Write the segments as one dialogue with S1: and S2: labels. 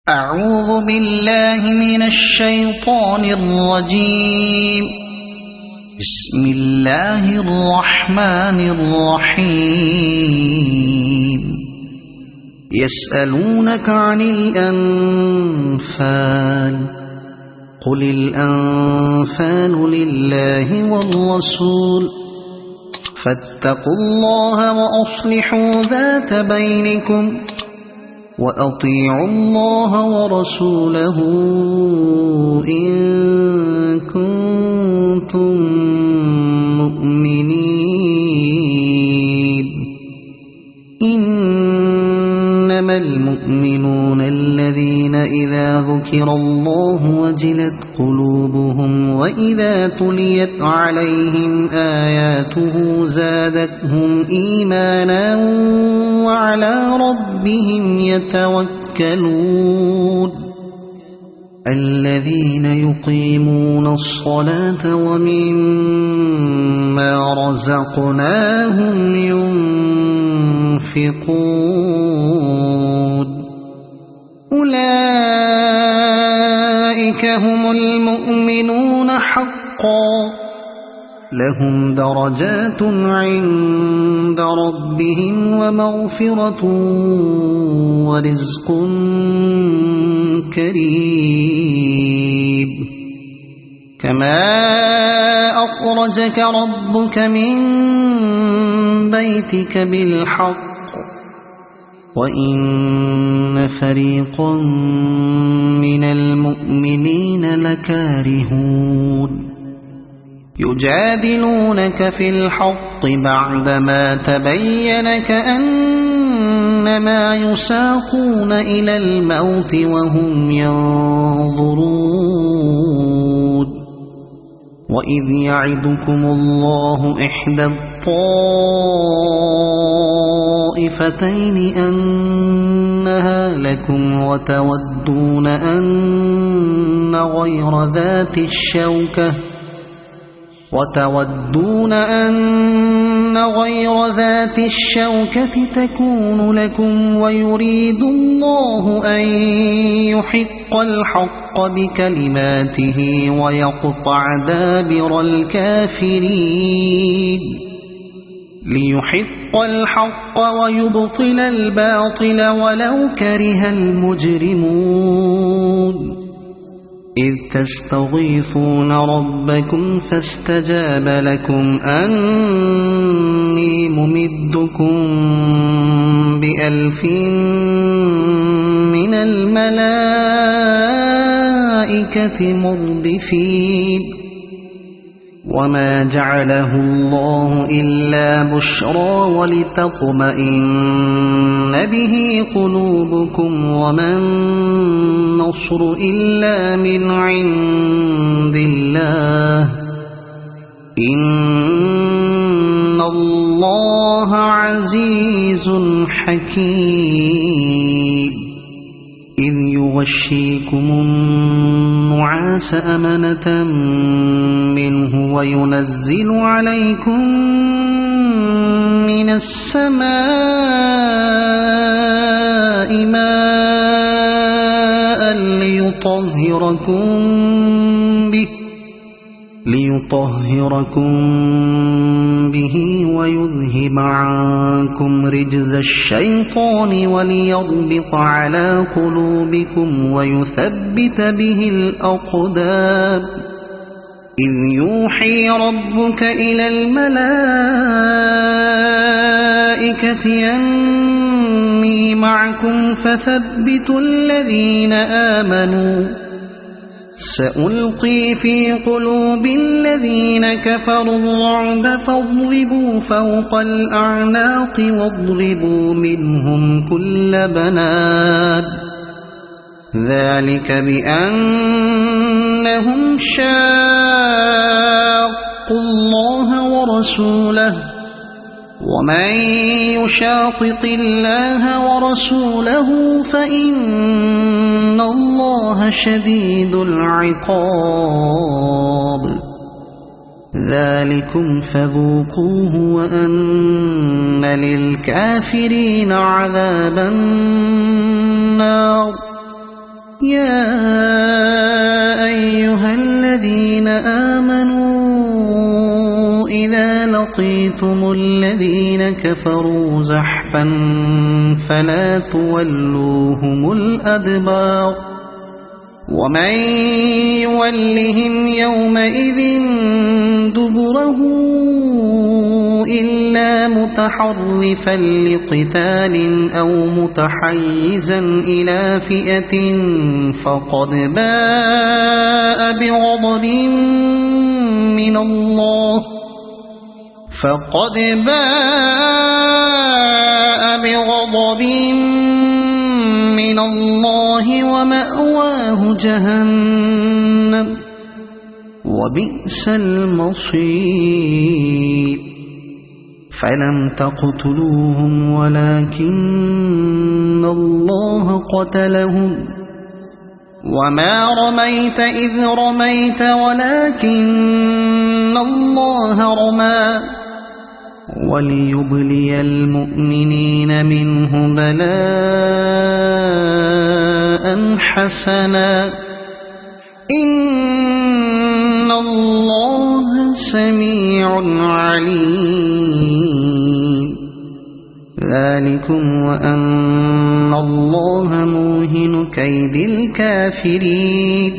S1: أعوذ بالله من الشيطان الرجيم. بسم الله الرحمن الرحيم. يسألونك عن الأنفال قل الأنفال لله والرسول فاتقوا الله وأصلحوا ذات بينكم وأطيعوا الله ورسوله إن كنتم مؤمنين. إنما المؤمنون الذين إذا ذكر الله وجلت قلوبهم وإذا تليت عليهم آياته زادتهم إيمانا وعلى ربهم يتوكلون. الذين يقيمون الصلاة ومما رزقناهم ينفقون. أولئك هم المؤمنون حقا لهم درجات عند ربهم ومغفرة ورزق كريم. كما أخرجك ربك من بيتك بالحق وإن فريقا من المؤمنين لكارهون. يجادلونك في الحق بعدما تبين كأنما يساقون إلى الموت وهم ينظرون. وإذ يعدكم الله إحدى الطائفتين أنها لكم وتودون أن غير ذات الشوكة تكون لكم ويريد الله أن يحق الحق بكلماته ويقطع دابر الكافرين. ليحق الحق ويبطل الباطل ولو كره المجرمون. إذ تستغيثون ربكم فاستجاب لكم أني ممدكم ب1000 من الملائكة مردفين. وما جعله الله إلا بشرى ولتطمئن به قلوبكم وما النصر إلا من عند الله إن الله عزيز حكيم. إذ يغشيكم النعاس أمنة منه وينزل عليكم من السماء ماء ليطهركم به ويذهب عنكم رجز الشيطان وليربط على قلوبكم ويثبت به الأقدام. إذ يوحي ربك إلى الملائكة أني معكم فثبتوا الذين آمنوا. سألقي في قلوب الذين كفروا الرعب فاضربوا فوق الأعناق واضربوا منهم كل بنان. ذلك بأنهم شاقوا الله ورسوله ومن يشاقق الله ورسوله فإن الله شديد العقاب. ذلكم فذوقوه وأن للكافرين عذاب النار يا أيها الذين آمنوا إذا لقيتم الذين كفروا زحفا فلا تولوهم الأدبار ومن يولهم يومئذ دبره إلا متحرفا لقتال أو متحيزا إلى فئة فقد باء بغضب من الله ومأواه جهنم وبئس المصير فلم تقتلوهم ولكن الله قتلهم وما رميت إذ رميت ولكن الله رمى وليبلي المؤمنين منه بلاء حسنا إن الله سميع عليم ذلكم وأن الله موهن كيد الكافرين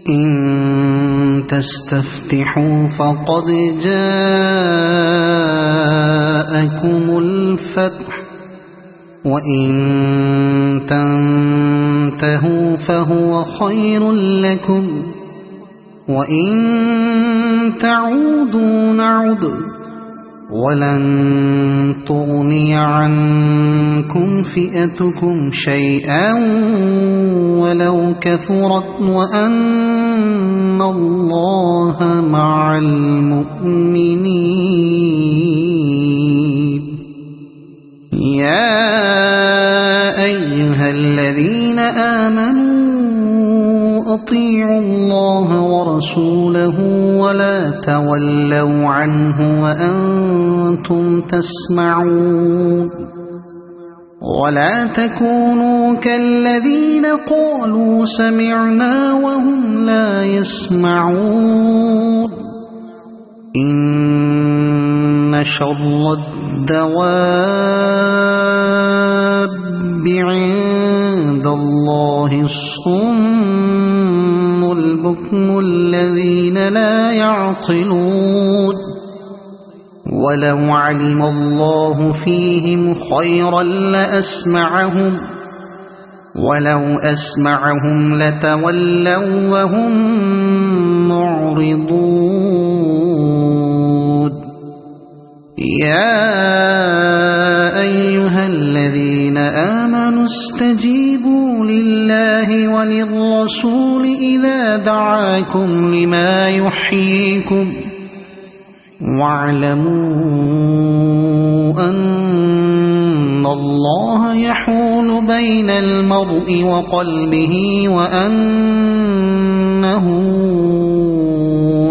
S1: إن تستفتحوا فقد جاءكم الفتح وإن تنتهوا فهو خير لكم وإن تعودوا نعد ولن تغني عنكم فئتكم شيئا ولو كثرت وأن الله مع المؤمنين يا أيها الذين آمنوا أطيعوا الله ورسوله ولا تولوا عنه وأنتم تسمعون ولا تكونوا كالذين قالوا سمعنا وهم لا يسمعون إن شر الدواب عند الله الصم البكم الذين لا يعقلون ولو علم الله فيهم خيرا لأسمعهم ولو أسمعهم لتولوا وهم معرضون يا أيها الذين آمنوا استجيبوا لله وللرسول إذا دعاكم لما يحييكم واعلموا أن الله يحول بين المرء وقلبه وأنه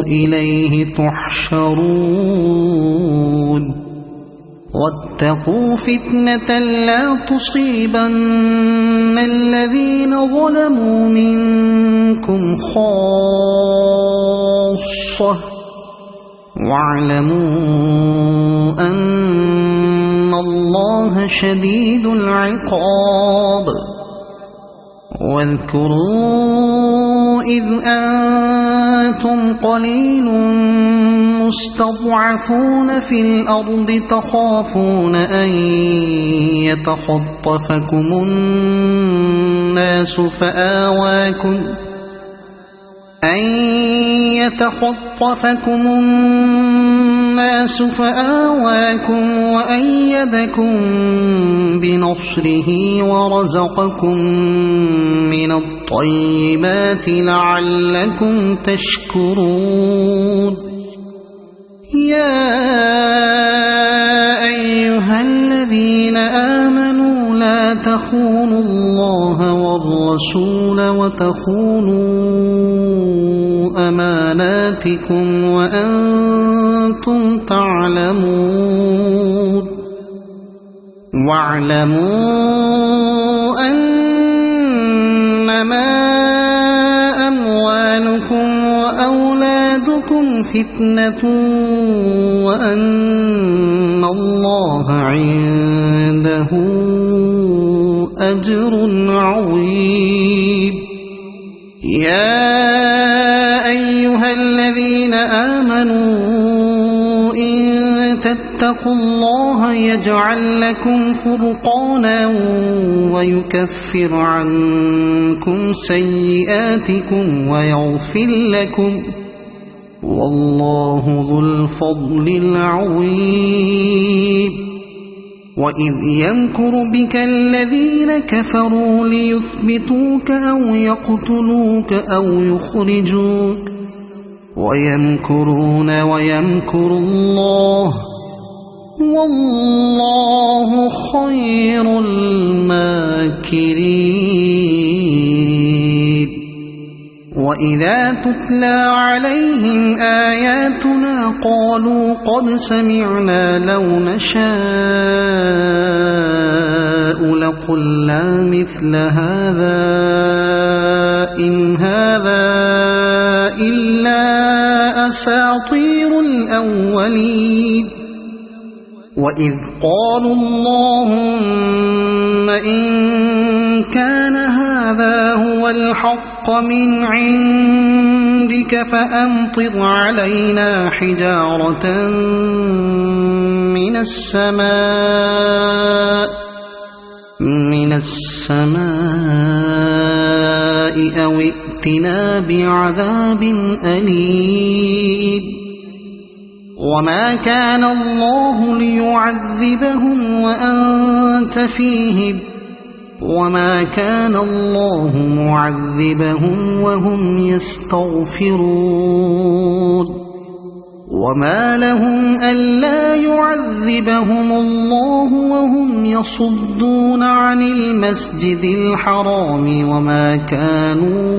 S1: إليه تحشرون واتقوا فتنة لا تصيبن الذين ظلموا منكم خاصة واعلموا أن الله شديد العقاب واذكروا إذ أنتم قليل مستضعفون في الأرض تخافون أن يتخطفكم الناس فآواكم وأيدكم بنصره ورزقكم من الطيبات لعلكم تشكرون يا أيها الذين آمنوا لا تخونوا الله والرسول وتخونوا أماناتكم وأنتم تعلمون واعلموا أنما إنما أموالكم وأولادكم فتنة وأن الله عنده أجر عظيم. يا أيها الذين آمنوا إن تتقوا الله يجعل لكم فرقانا ويكفر عنكم سيئاتكم ويغفر لكم والله ذو الفضل العظيم. وإذ يمكر بك الذين كفروا ليثبتوك أو يقتلوك أو يخرجوك ويمكرون ويمكر الله والله خير الماكرين. وإذا تتلى عليهم آياتنا قالوا قد سمعنا لو نشاء لقلنا مثل هذا إن هذا إلا أساطير الأولين. وإذ قالوا اللهم إن كان هذا هو الحق من عندك فأمطر علينا حجارة من السماء أو ائتنا بعذاب أليم. وما كان الله ليعذبهم وأنت فيهم وما كان الله معذبهم وهم يستغفرون. وما لهم ألا يعذبهم الله وهم يصدون عن المسجد الحرام وما كانوا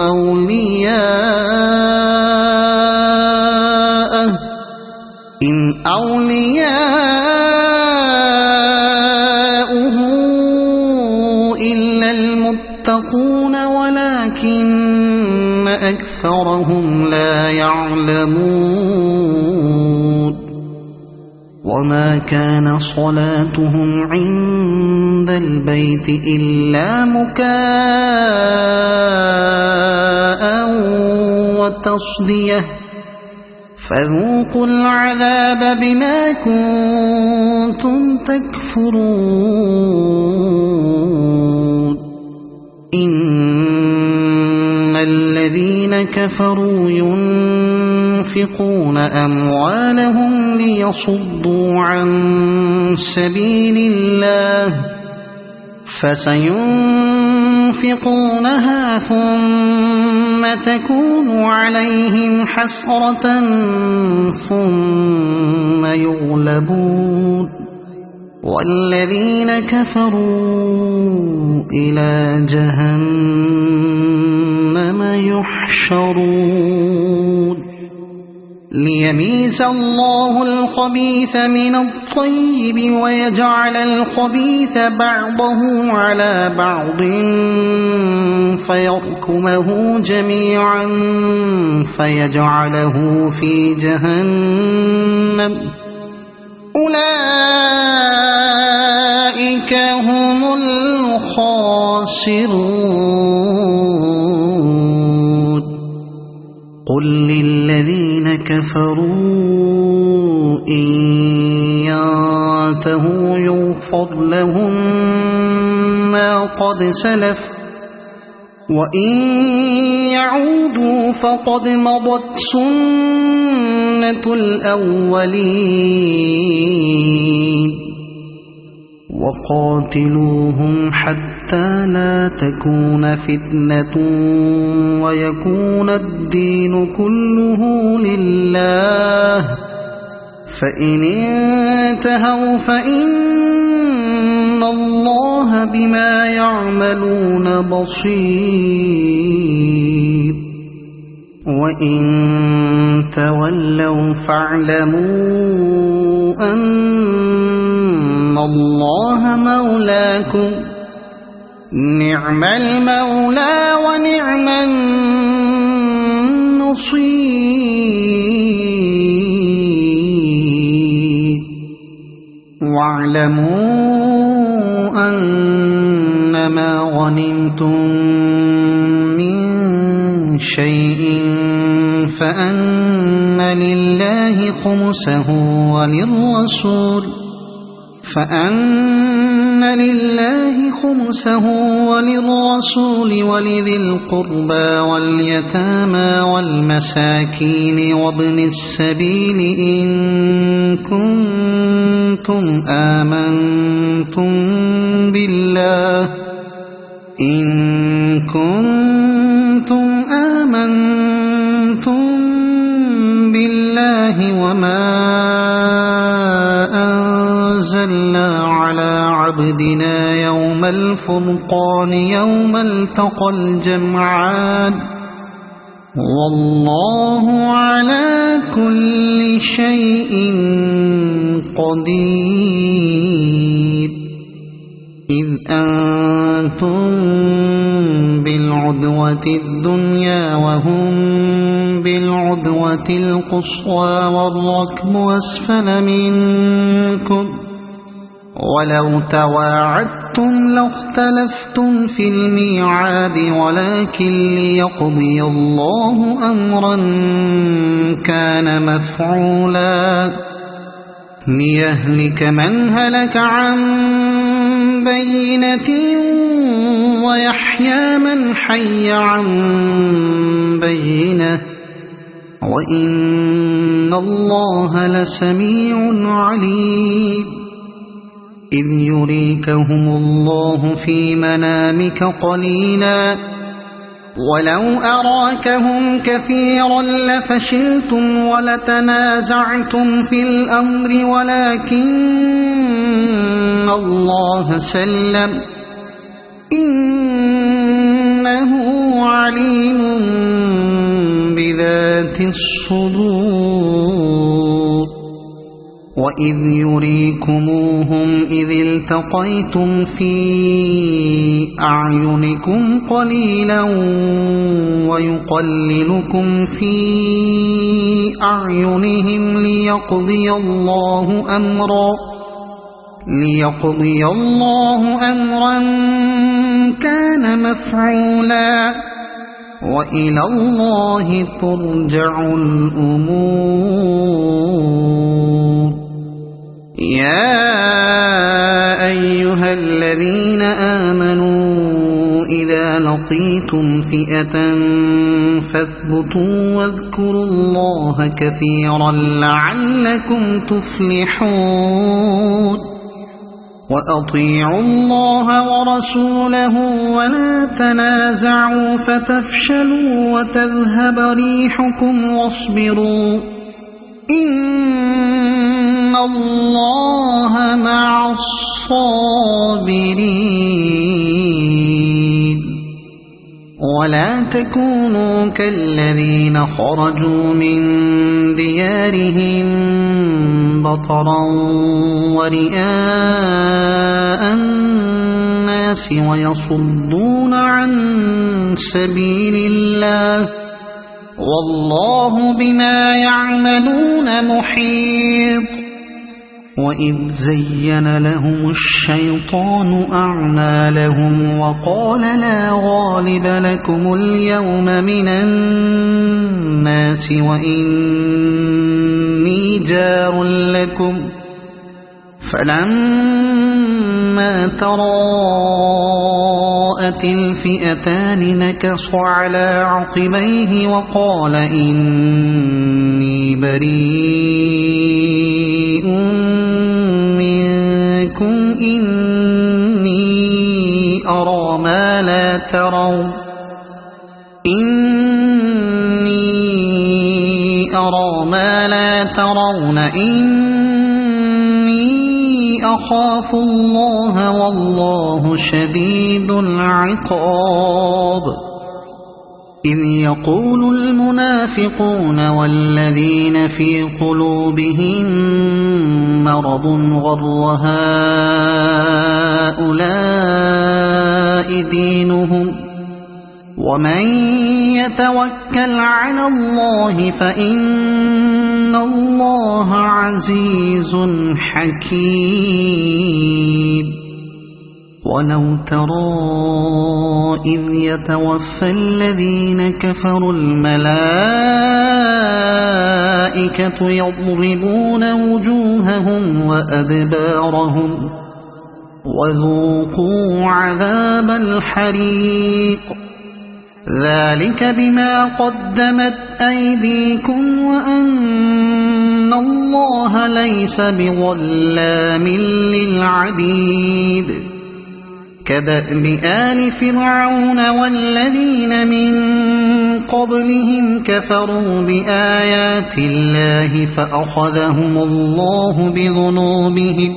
S1: أولياءه إن أولياؤه إلا المتقون ولكن أكثرهم لا يعلمون. وما كان صلاتهم عند البيت إلا مكاء وتصدية فذوقوا العذاب بما كنتم تكفرون. إن الذين كفروا ينفقون أموالهم ليصدوا عن سبيل الله فسينفقونها ثم تكون عليهم حسرة ثم يغلبون والذين كفروا إلى جهنم يحشرون. ليميز الله الخبيث من الطيب ويجعل الخبيث بعضه على بعض فيركمه جميعا فيجعله في جهنم أولئك هم الخاسرون. قل للذين كفروا إن ينتهوا يغفر لهم ما قد سلف وإن يعودوا فقد مضت سنة الأولين. وقاتلوهم حتى لا تكون فتنة ويكون الدين كله لله فإن انتهوا فإن الله بما يعملون بصير. وإن تولوا فاعلموا أن الله مولاكم نعم المولى ونعم النصير واعلموا أنما غنمتم من شيء فأن لله خمسه وللرسول ولذي القربى واليتامى والمساكين وابن السبيل إن كنتم آمنتم بالله وما أنزلنا على عبدنا يوم الفرقان يوم التقى الجمعان والله على كل شيء قدير إذ أنتم بالعدوة الدنيا وهم بالعدوة القصوى والركب أسفل منكم ولو تواعدتم لاختلفتم في الميعاد ولكن ليقضي الله أمرا كان مفعولا ليهلك من هلك عن بينة ويحيى من حي عن بينة وإن الله لسميع عليم إذ يريكهم الله في منامك قليلا ولو أراكهم كثيرا لفشلتم ولتنازعتم في الأمر ولكن الله سلم إنه عليم بذات الصدور وإذ يريكموهم إذ التقيتم في أعينكم قليلا ويقللكم في أعينهم ليقضي الله أمرا كان مفعولا وإلى الله ترجع الأمور يا أيها الذين آمنوا إذا لقيتم فئة فاثبتوا واذكروا الله كثيرا لعلكم تفلحون وأطيعوا الله ورسوله ولا تنازعوا فتفشلوا وتذهب ريحكم واصبروا إن الله مع الصابرين ولا تكونوا كالذين خرجوا من ديارهم بطرا ورئاء الناس ويصدون عن سبيل الله والله بما يعملون محيط وإذ زين لهم الشيطان أعمالهم وقال لا غالب لكم اليوم من الناس وإني جار لكم فلما تراءت الفئتان نكص على عقبيه وقال إني بريء منكم إني أرى ما لا ترون إني أخاف الله والله شديد العقاب إذ يقول المنافقون والذين في قلوبهم مرض غر هؤلاء دينهم ومن يتوكل على الله فإن الله عزيز حكيم ولو ترى إذ يتوفى الذين كفروا الملائكة يضربون وجوههم وأدبارهم وذوقوا عذاب الحريق ذلك بما قدمت أيديكم وأن الله ليس بظلام للعبيد كدأب آل فرعون والذين من قبلهم كفروا بآيات الله فأخذهم الله بذنوبهم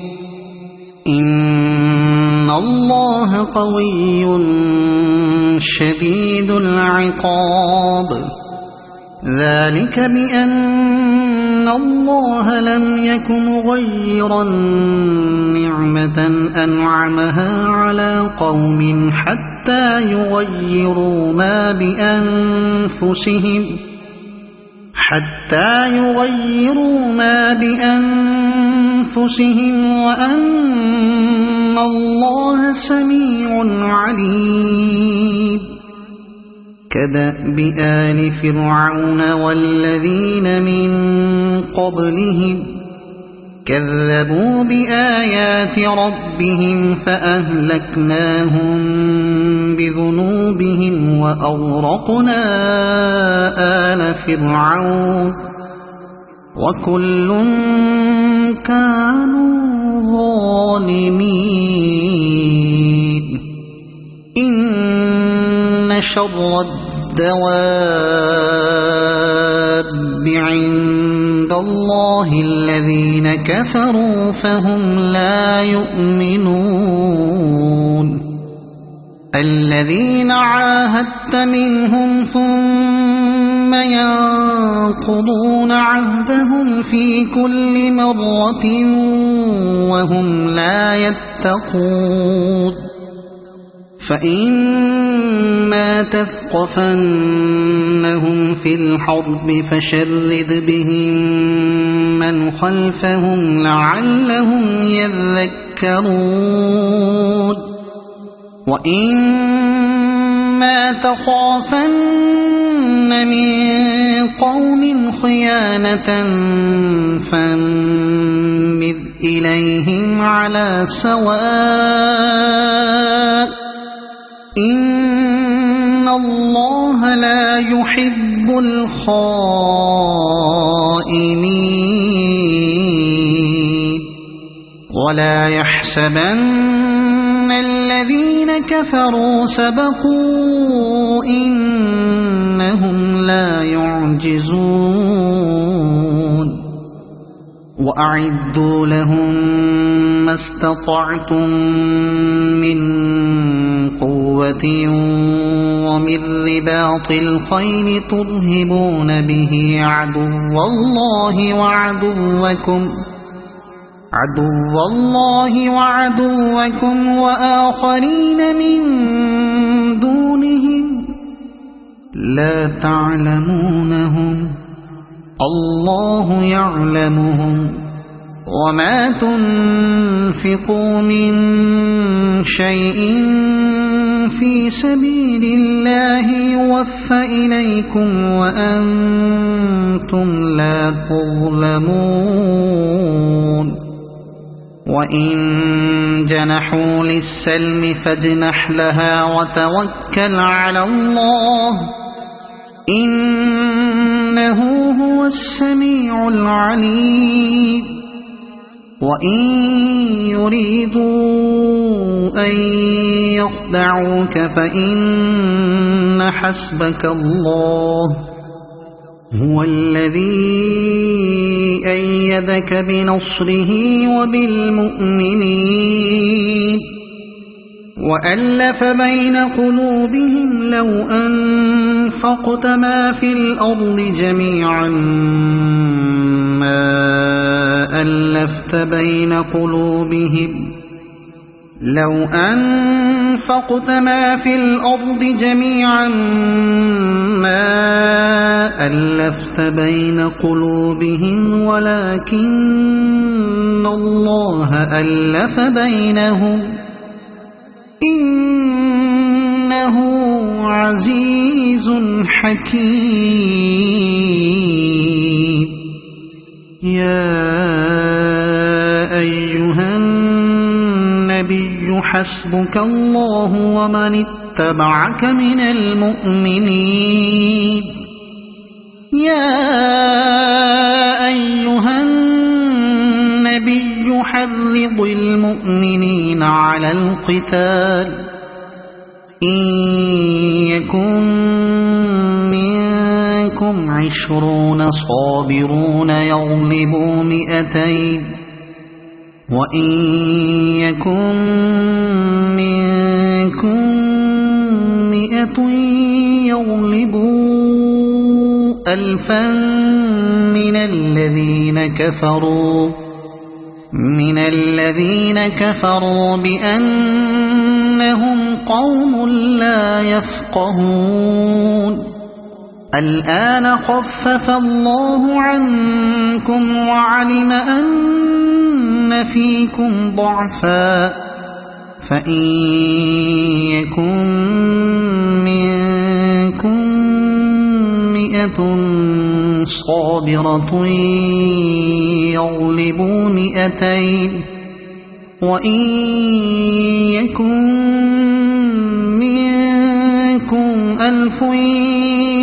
S1: إن الله قوي شديد العقاب ذلك بأن الله لم يك مغيرا نعمة أنعمها على قوم حتى يغيروا ما بأنفسهم وأن الله سميع عليم كدأب آل فرعون والذين من قبلهم كذبوا بآيات ربهم فأهلكناهم بذنوبهم وأغرقنا آل فرعون وكل كانوا ظالمين إن شر الدواب عند الله الذين كفروا فهم لا يؤمنون الذين عاهدت منهم ثم ينقضون عهدهم في كل مرة وهم لا يتقون فإما تثقفنهم في الحرب فشرد بهم من خلفهم لعلهم يذكرون وإما تخافن من قوم خيانة فانبذ إليهم على سواء إن الله لا يحب الخائنين ولا يحسبن الذين كفروا سبقوا إنهم لا يعجزون وأعدوا لهم ما استطعتم من قوة ومن رباط الخيل ترهبون به عدو الله وآخرين من دونهم لا تعلمونهم الله يعلمهم وما تنفقوا من شيء في سبيل الله يوفى إليكم وأنتم لا تظلمون وإن جنحوا للسلم فاجنح لها وتوكل على الله إنه هو السميع العليم وإن يريدوا أن يخدعوك فإن حسبك الله هو الذي أيدك بنصره وبالمؤمنين وألف بين قلوبهم لو أنفقت ما في الأرض جميعا ما ألفت بين قلوبهم لو أنفقت ما في الأرض جميعا ما ألفت بين قلوبهم ولكن الله ألف بينهم إنه عزيز حكيم يا أيها النبي حسبك الله ومن اتبعك من المؤمنين يا أيها النبي حرض المؤمنين على القتال إن يكن منكم 20 صابرون يغلبوا 200 وإن يكن منكم 100 يغلبوا 1000 من الذين كفروا بأنهم قوم لا يفقهون الآن خفف الله عنكم وعلم أن فيكم ضعفا فإن يكن منكم 100 صابرة يغلبوا 200 وإن يكن منكم 1000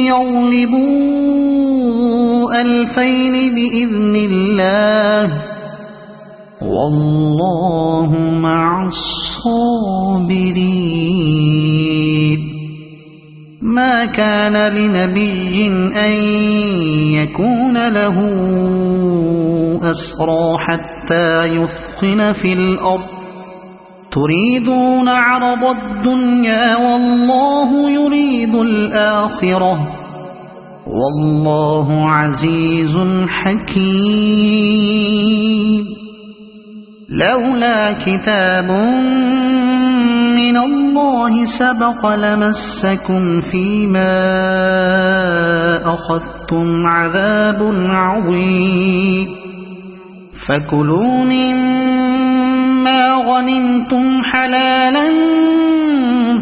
S1: يغلبوا 2000 بإذن الله والله مع الصابرين ما كان لنبي أن يكون له أسرى حتى يثخن في الأرض تريدون عرض الدنيا والله يريد الآخرة والله عزيز حكيم لولا كتاب من الله سبق لمسكم فيما أخذتم عذاب عظيم فكلوا مما غنمتم حلالا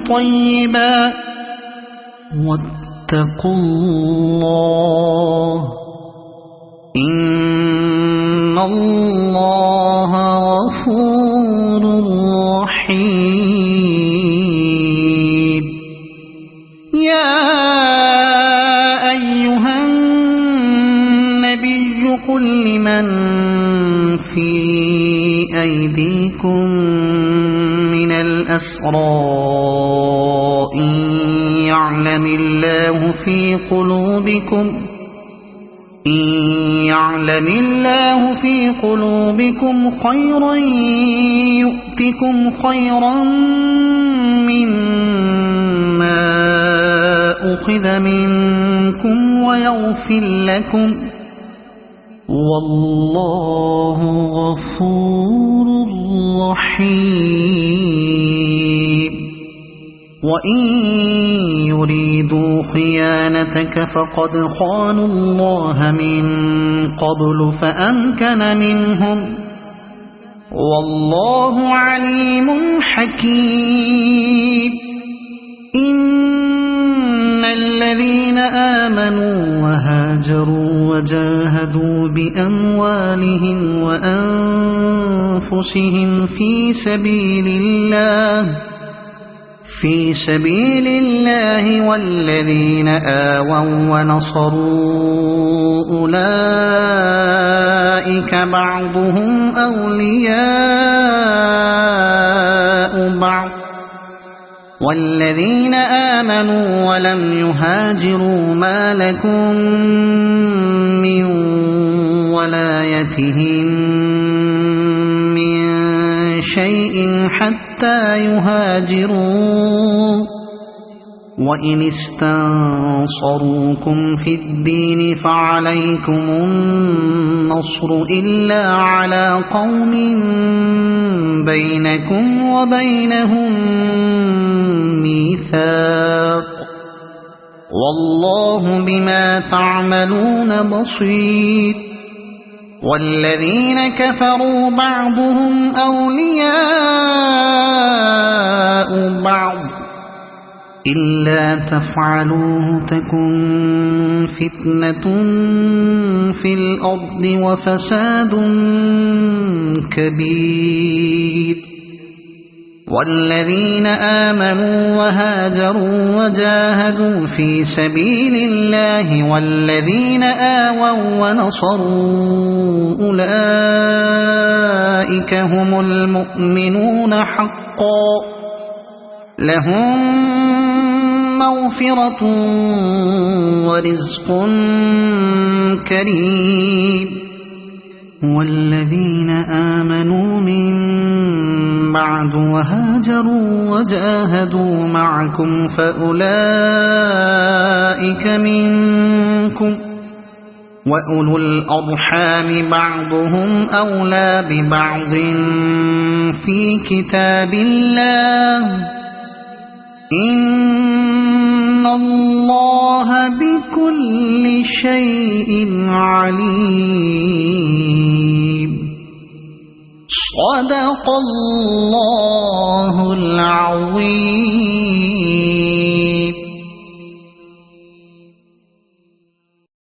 S1: طيبا واتقوا الله إن الله غفور رحيم يا أيها النبي قل لمن في أيديكم من الأسرى إن يعلم الله في قلوبكم خيرا يؤتكم خيرا مما أخذ منكم ويغفر لكم والله غفور رحيم وإن يريدوا خيانتك فقد خانوا الله من قبل فأمكن منهم والله عليم حكيم إن الذين آمنوا وهاجروا وجاهدوا بأموالهم وأنفسهم في سبيل الله والذين آووا ونصروا أولئك بعضهم أولياء بعض والذين آمنوا ولم يهاجروا ما لكم من ولايتهم من شيء حتى حتى يهاجروا وإن استنصروكم في الدين فعليكم النصر إلا على قوم بينكم وبينهم ميثاق والله بما تعملون بصير والذين كفروا بعضهم أولياء بعض إلا تفعلوه تكن فتنة في الأرض وفساد كبير والذين آمنوا وهاجروا وجاهدوا في سبيل الله والذين آووا ونصروا أولئك هم المؤمنون حقا لهم مغفرة ورزق كريم والذين آمنوا من بعد وهاجروا وجاهدوا معكم فأولئك منكم وأولو الأرحام بعضهم أولى ببعض في كتاب الله إن الله بكل شيء عليم صدق الله العظيم.